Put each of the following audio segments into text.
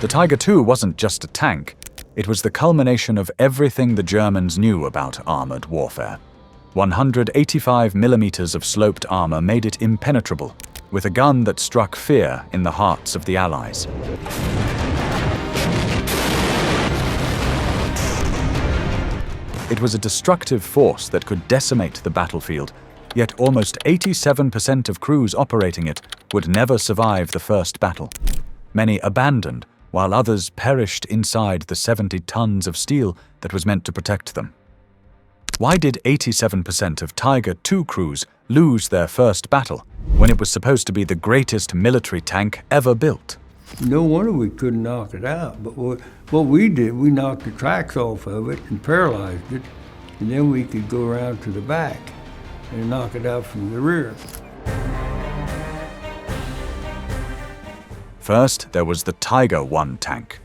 The Tiger II wasn't just a tank, it was the culmination of everything the Germans knew about armored warfare. 185 millimeters of sloped armor made it impenetrable, with a gun that struck fear in the hearts of the Allies. It was a destructive force that could decimate the battlefield, yet almost 87% of crews operating it would never survive the first battle. Many abandoned, while others perished inside the 70 tons of steel that was meant to protect them. Why did 87% of Tiger II crews lose their first battle, when it was supposed to be the greatest military tank ever built? No wonder we couldn't knock it out, but what we did, we knocked the tracks off of it and paralyzed it, and then we could go around to the back and knock it out from the rear. First, there was the Tiger I tank,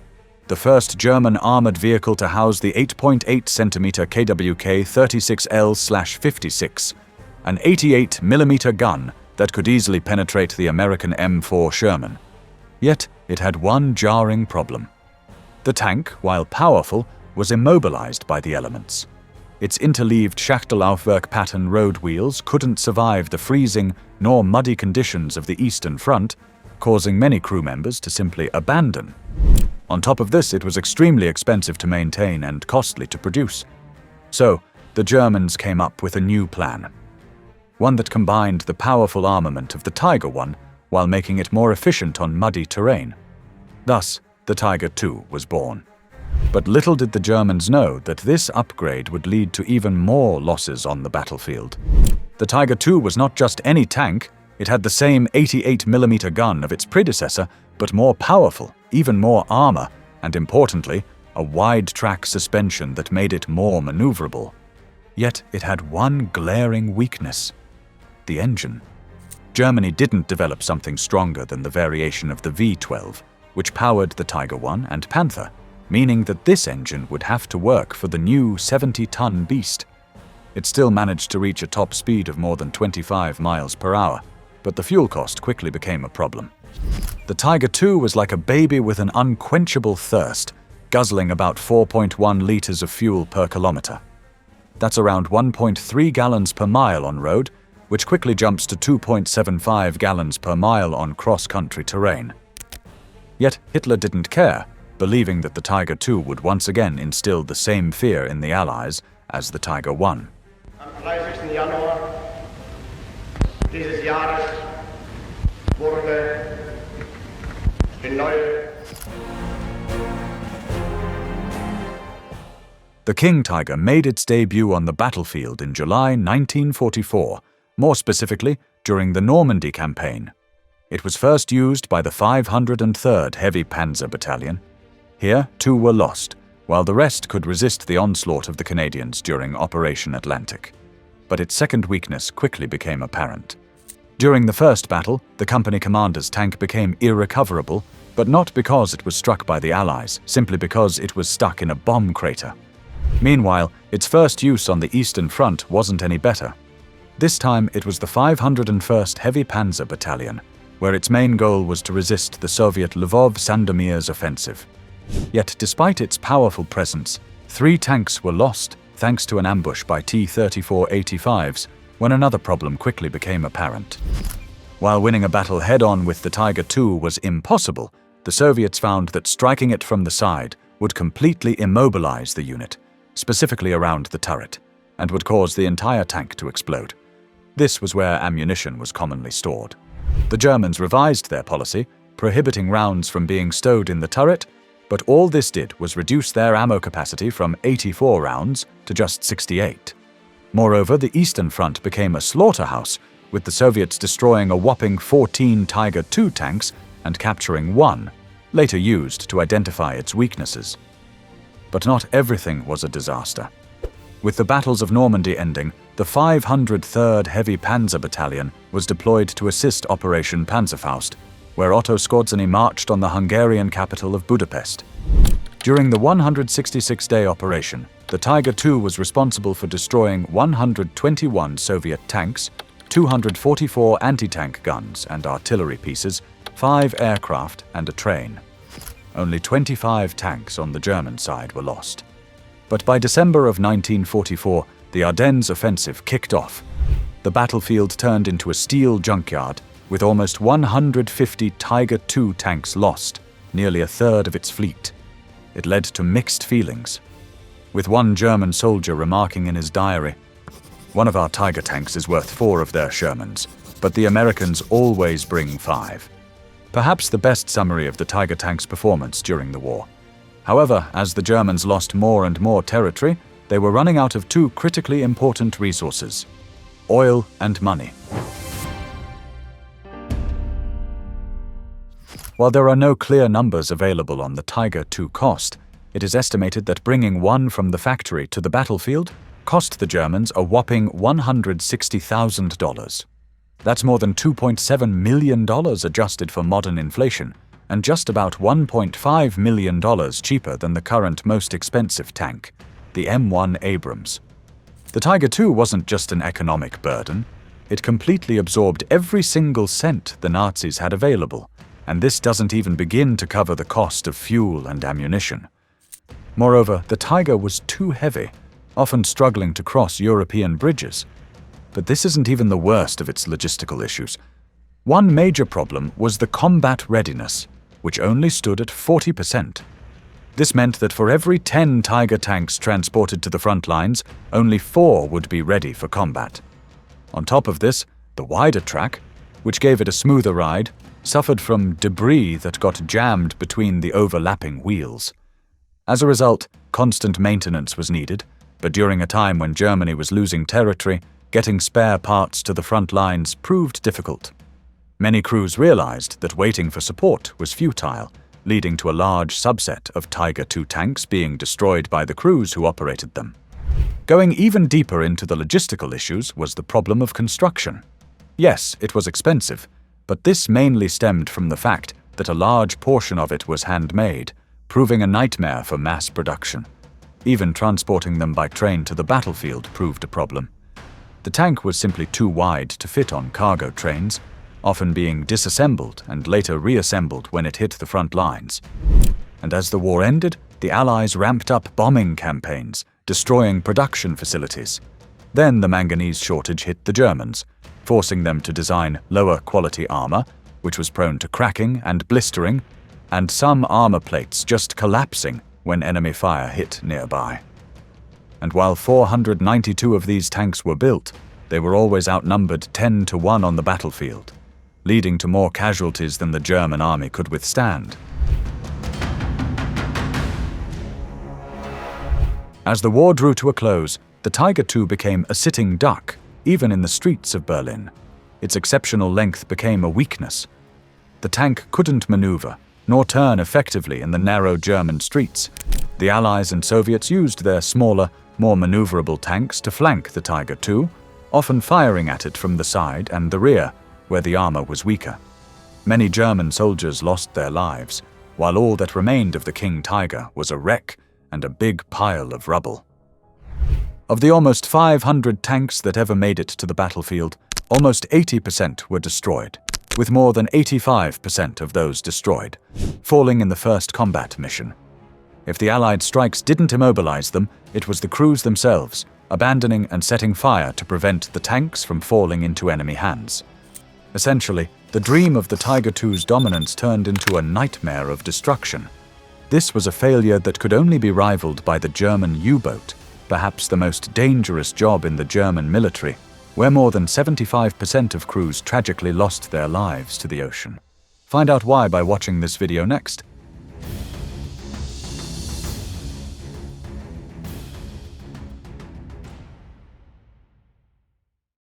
the first German armored vehicle to house the 8.8 centimeter KWK 36L/56, an 88 millimeter gun that could easily penetrate the American M4 Sherman. Yet, it had one jarring problem. The tank, while powerful, was immobilized by the elements. Its interleaved Schachtelaufwerk pattern road wheels couldn't survive the freezing nor muddy conditions of the Eastern Front, causing many crew members to simply abandon. On top of this, it was extremely expensive to maintain and costly to produce. So, the Germans came up with a new plan. One that combined the powerful armament of the Tiger I while making it more efficient on muddy terrain. Thus, the Tiger II was born. But little did the Germans know that this upgrade would lead to even more losses on the battlefield. The Tiger II was not just any tank, it had the same 88 millimeter gun of its predecessor, but more powerful, even more armor, and importantly, a wide-track suspension that made it more maneuverable. Yet it had one glaring weakness: the engine. Germany didn't develop something stronger than the variation of the V12, which powered the Tiger I and Panther, meaning that this engine would have to work for the new 70-ton beast. It still managed to reach a top speed of more than 25 miles per hour, but the fuel cost quickly became a problem. The Tiger II was like a baby with an unquenchable thirst, guzzling about 4.1 liters of fuel per kilometer. That's around 1.3 gallons per mile on road, which quickly jumps to 2.75 gallons per mile on cross-country terrain. Yet Hitler didn't care, believing that the Tiger II would once again instill the same fear in the Allies as the Tiger I. Am 30. Januar dieses Jahres wurde die neue. The King Tiger made its debut on the battlefield in July 1944, more specifically during the Normandy campaign. It was first used by the 503rd Heavy Panzer Battalion. Here, 2 were lost, while the rest could resist the onslaught of the Canadians during Operation Atlantic. But its second weakness quickly became apparent. During the first battle, the company commander's tank became irrecoverable, but not because it was struck by the Allies, simply because it was stuck in a bomb crater. Meanwhile, its first use on the Eastern Front wasn't any better. This time, it was the 501st Heavy Panzer Battalion, where its main goal was to resist the Soviet Lvov-Sandomierz offensive. Yet, despite its powerful presence, 3 tanks were lost thanks to an ambush by T-34-85s, when another problem quickly became apparent. While winning a battle head-on with the Tiger II was impossible, the Soviets found that striking it from the side would completely immobilize the unit, specifically around the turret, and would cause the entire tank to explode. This was where ammunition was commonly stored. The Germans revised their policy, prohibiting rounds from being stowed in the turret, but all this did was reduce their ammo capacity from 84 rounds to just 68. Moreover, the Eastern Front became a slaughterhouse, with the Soviets destroying a whopping 14 Tiger II tanks and capturing 1, later used to identify its weaknesses. But not everything was a disaster. With the battles of Normandy ending, the 503rd Heavy Panzer Battalion was deployed to assist Operation Panzerfaust, where Otto Skorzeny marched on the Hungarian capital of Budapest. During the 166-day operation, the Tiger II was responsible for destroying 121 Soviet tanks, 244 anti-tank guns and artillery pieces, 5 aircraft, and a train. Only 25 tanks on the German side were lost. But by December of 1944, the Ardennes offensive kicked off. The battlefield turned into a steel junkyard, with almost 150 Tiger II tanks lost, nearly a third of its fleet. It led to mixed feelings, with one German soldier remarking in his diary, "One of our Tiger tanks is worth 4 of their Shermans, but the Americans always bring 5. Perhaps the best summary of the Tiger tank's performance during the war. However, as the Germans lost more and more territory, they were running out of 2 critically important resources: oil and money. While there are no clear numbers available on the Tiger II cost, it is estimated that bringing one from the factory to the battlefield cost the Germans a whopping $160,000. That's more than $2.7 million adjusted for modern inflation, and just about $1.5 million cheaper than the current most expensive tank, the M1 Abrams. The Tiger II wasn't just an economic burden, it completely absorbed every single cent the Nazis had available, and this doesn't even begin to cover the cost of fuel and ammunition. Moreover, the Tiger was too heavy, often struggling to cross European bridges. But this isn't even the worst of its logistical issues. One major problem was the combat readiness, which only stood at 40%. This meant that for every 10 Tiger tanks transported to the front lines, only 4 would be ready for combat. On top of this, the wider track, which gave it a smoother ride, suffered from debris that got jammed between the overlapping wheels. As a result, constant maintenance was needed, but during a time when Germany was losing territory, getting spare parts to the front lines proved difficult. Many crews realized that waiting for support was futile, leading to a large subset of Tiger II tanks being destroyed by the crews who operated them. Going even deeper into the logistical issues was the problem of construction. Yes, it was expensive, but this mainly stemmed from the fact that a large portion of it was handmade, proving a nightmare for mass production. Even transporting them by train to the battlefield proved a problem. The tank was simply too wide to fit on cargo trains, often being disassembled and later reassembled when it hit the front lines. And as the war ended, the Allies ramped up bombing campaigns, destroying production facilities. Then the manganese shortage hit the Germans, forcing them to design lower-quality armor, which was prone to cracking and blistering, and some armor plates just collapsing when enemy fire hit nearby. And while 492 of these tanks were built, they were always outnumbered 10 to 1 on the battlefield, leading to more casualties than the German army could withstand. As the war drew to a close, the Tiger II became a sitting duck, even in the streets of Berlin. Its exceptional length became a weakness. The tank couldn't maneuver, nor turn effectively in the narrow German streets. The Allies and Soviets used their smaller, more maneuverable tanks to flank the Tiger II, often firing at it from the side and the rear, where the armor was weaker. Many German soldiers lost their lives, while all that remained of the King Tiger was a wreck and a big pile of rubble. Of the almost 500 tanks that ever made it to the battlefield, almost 80% were destroyed, with more than 85% of those destroyed, falling in the first combat mission. If the Allied strikes didn't immobilize them, it was the crews themselves, abandoning and setting fire to prevent the tanks from falling into enemy hands. Essentially, the dream of the Tiger II's dominance turned into a nightmare of destruction. This was a failure that could only be rivaled by the German U-boat, perhaps the most dangerous job in the German military, where more than 75% of crews tragically lost their lives to the ocean. Find out why by watching this video next.